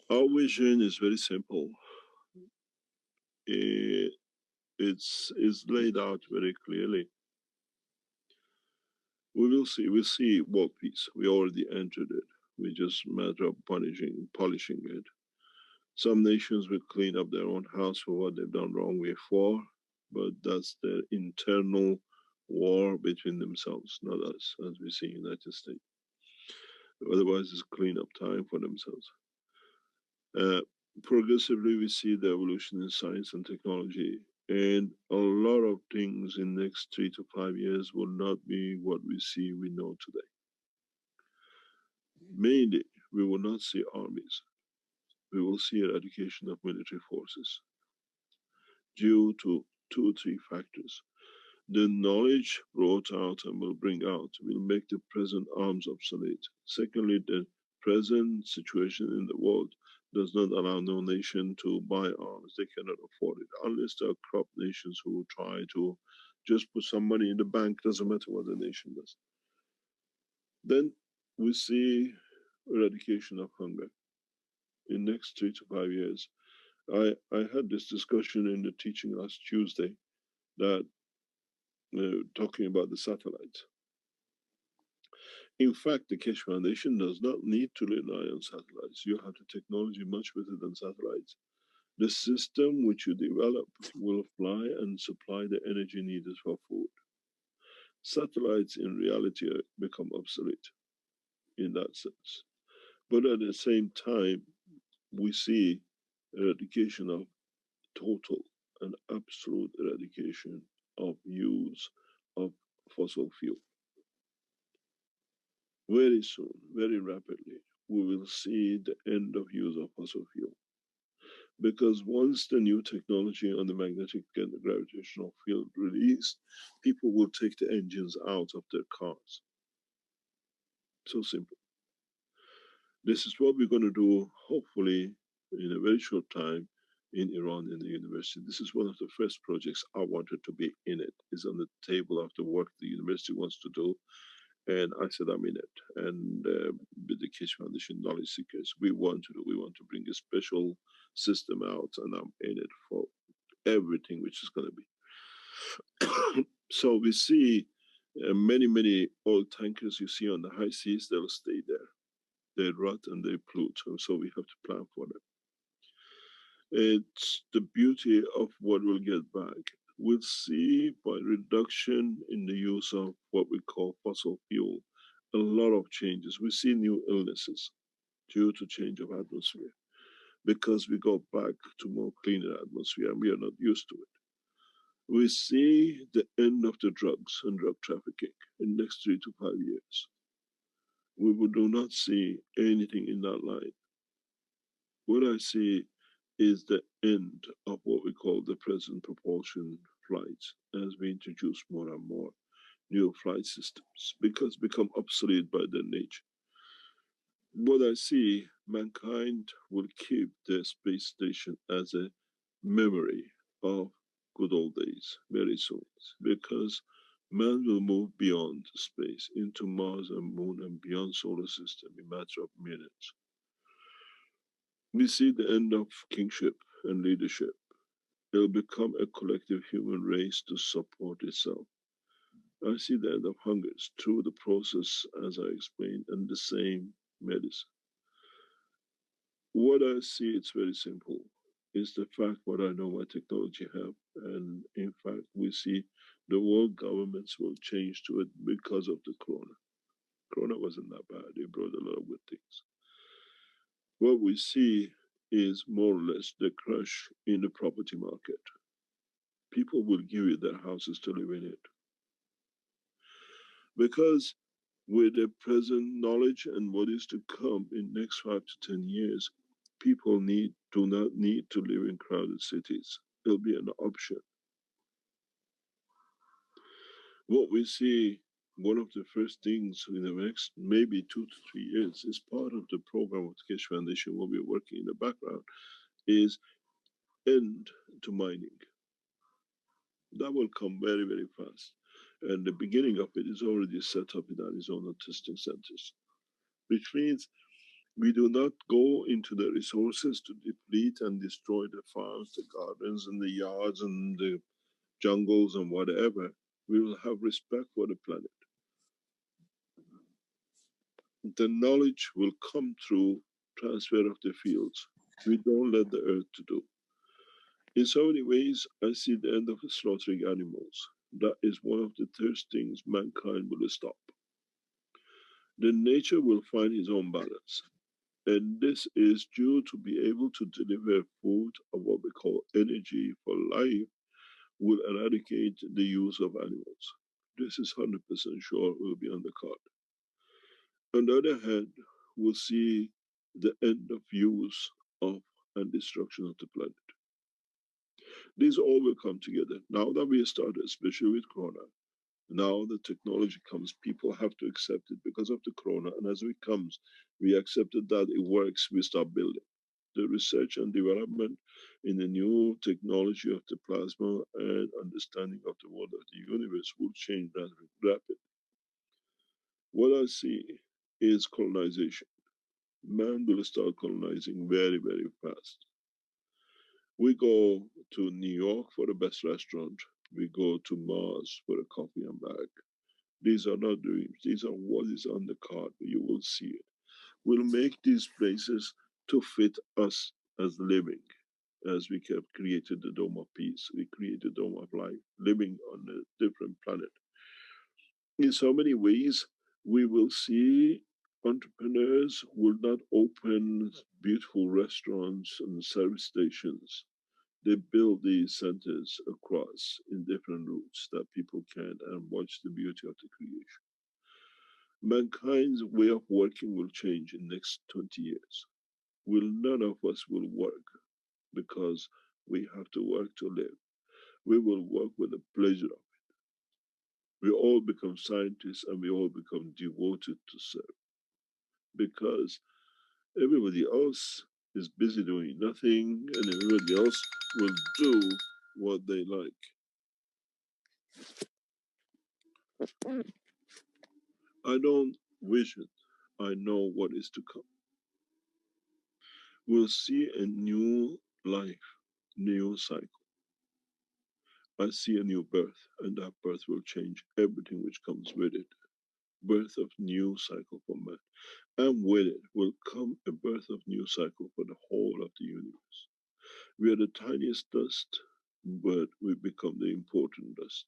Our vision is very simple. It, it's laid out very clearly. We will see. We'll see world peace. We already entered it. We just matter of polishing it. Some nations will clean up their own house for what they've done wrong before, but that's their internal war between themselves, not us, as we see in the United States. Otherwise, it's clean up time for themselves. Uh, Progressively, we see the evolution in science and technology, and a lot of things in the next 3 to 5 years will not be what we know today. Mainly, we will not see armies. We will see eradication of military forces due to two or three factors. The knowledge brought out and will bring out will make the present arms obsolete. Secondly, the present situation in the world does not allow no nation to buy arms. They cannot afford it unless there are corrupt nations who try to just put some money in the bank, doesn't matter what the nation does. Then we see eradication of hunger in next 3 to 5 years. I had this discussion in the teaching last Tuesday that talking about the satellites. In fact, the Keshe Foundation does not need to rely on satellites. You have the technology much better than satellites. The system which you develop will fly and supply the energy needed for food. Satellites in reality become obsolete in that sense. But at the same time, we see eradication of total and absolute eradication of use of fossil fuel. Very soon, very rapidly, we will see the end of use of fossil fuel. Because once the new technology on the magnetic and the gravitational field released, people will take the engines out of their cars. So simple. This is what we're going to do, hopefully, in a very short time in Iran in the university. This is one of the first projects I wanted to be in it. It's on the table of the work the university wants to do. And I said, I'm in it. And with the Keshe Foundation Knowledge Seekers, we want to bring a special system out, and I'm in it for everything which is going to be. So we see many old tankers you see on the high seas, they'll stay there. They rot and they pollute, so we have to plan for them. It's the beauty of what we'll get back. We'll see by reduction in the use of what we call fossil fuel, a lot of changes. We see new illnesses due to change of atmosphere because we go back to more cleaner atmosphere and we are not used to it. We see the end of the drugs and drug trafficking in the next 3 to 5 years. We do not see anything in that line. What I see is the end of what we call the present propulsion flights as we introduce more and more new flight systems because become obsolete by their nature. What I see, mankind will keep the space station as a memory of good old days very soon because man will move beyond space into Mars and Moon and beyond solar system in a matter of minutes. We see the end of kingship and leadership. It'll become a collective human race to support itself. I see the end of hungers through the process, as I explained, and the same medicine. What I see, it's very simple, is the fact what I know my technology have. And in fact, we see the world governments will change to it because of the corona. Corona wasn't that bad. It brought a lot of good things. What we see is more or less the crash in the property market. People will give you their houses to live in it. Because with the present knowledge and what is to come in next 5 to 10 years, people do not need to live in crowded cities. It'll be an option. What we see, one of the first things in the next maybe 2 to 3 years is part of the program of the Keshe Foundation, what we're working in the background, is end to mining. That will come very fast. And the beginning of it is already set up in Arizona testing centers, which means We do not go into the resources to deplete and destroy the farms, the gardens, and the yards, and the jungles, and whatever. We will have respect for the planet. The knowledge will come through transfer of the fields. We don't let the earth to do. In so many ways, I see the end of slaughtering animals. That is one of the first things mankind will stop. Then nature will find its own balance. And this is due to be able to deliver food or what we call energy for life will eradicate the use of animals. This is 100% sure will be on the card. On the other hand, we'll see the end of use of and destruction of the planet. These all will come together. Now that we started, especially with Corona, now the technology comes, people have to accept it because of the Corona. And as it comes, we accepted that it works, we start building. The research and development in the new technology of the plasma and understanding of the world of the universe will change that rapid. What I see is colonization. Man will start colonizing very, very fast. We go to New York for the best restaurant. We go to Mars for a coffee and back. These are not dreams. These are what is on the card. You will see it. We'll make these places to fit us as living. As we have created the dome of peace, we create the dome of life, living on a different planet. In so many ways, we will see entrepreneurs will not open beautiful restaurants and service stations. They build these centers across in different routes that people can and watch the beauty of the creation. Mankind's way of working will change in the next 20 years. Will none of us will work because we have to work to live. We will work with the pleasure of it. We all become scientists and we all become devoted to serve because everybody else is busy doing nothing and everybody else will do what they like. I don't wish it. I know what is to come. We'll see a new life, new cycle. I see a new birth, and that birth will change everything which comes with it. Birth of new cycle for man. And with it will come a birth of new cycle for the whole of the universe. We are the tiniest dust, but we become the important dust.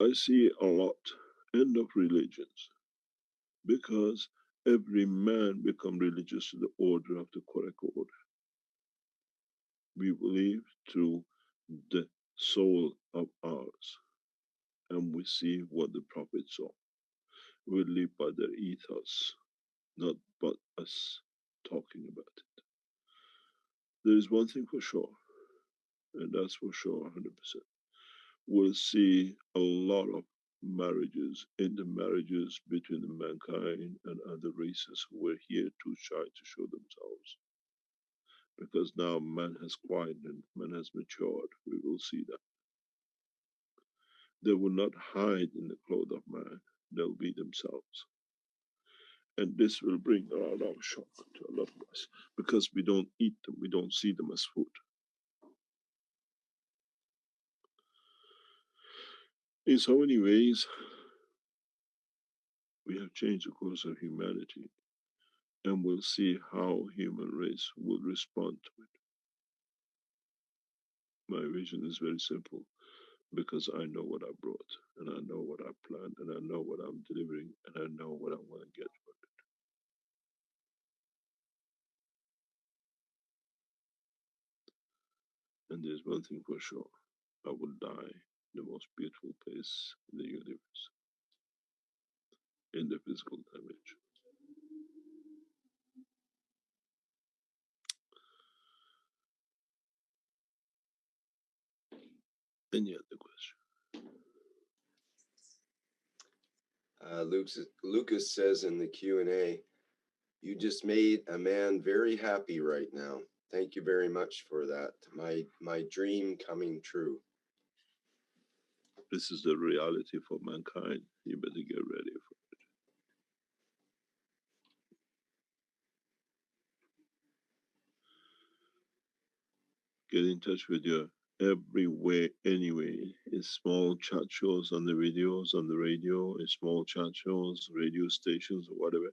I see a lot end of religions because every man become religious to the order of the correct order. We believe through the soul of ours, and we see what the prophets saw. We live by their ethos, not but us talking about it. There is one thing for sure, and that's for sure 100%. We'll see a lot of marriages, intermarriages between the mankind and other races who were here too shy to show themselves. Because now man has quieted, man has matured. We will see that. They will not hide in the clothes of man, they'll be themselves. And this will bring a lot of shock to a lot of us because we don't eat them, we don't see them as food. In so many ways, we have changed the course of humanity, and we'll see how human race will respond to it. My vision is very simple because I know what I brought, and I know what I planned, and I know what I'm delivering, and I know what I want to get from it. And there's one thing for sure, I will die in the most beautiful place in the universe, in the physical dimension. Any other question? Lucas says in the Q&A, you just made a man very happy right now. Thank you very much for that. My dream coming true. This is the reality for mankind. You better get ready for it. get in touch with you everywhere, anyway. In small chat shows on the videos, on the radio, in small chat shows, radio stations, or whatever.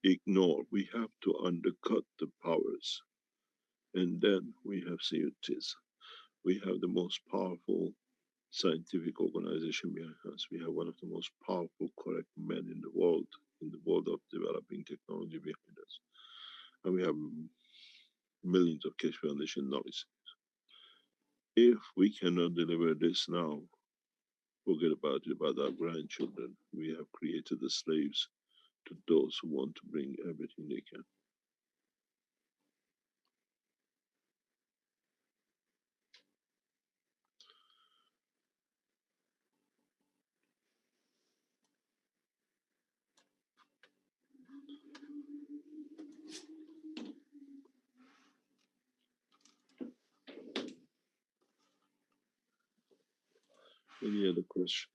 Ignore. We have to undercut the powers. And then we have CUTs. We have the most powerful scientific organization behind us. We have one of the most powerful, correct men in the world of developing technology behind us. And we have millions of Keshe Foundation knowledge. If we cannot deliver this now, forget about it, about our grandchildren. We have created the slaves to those who want to bring everything they can. Any other question?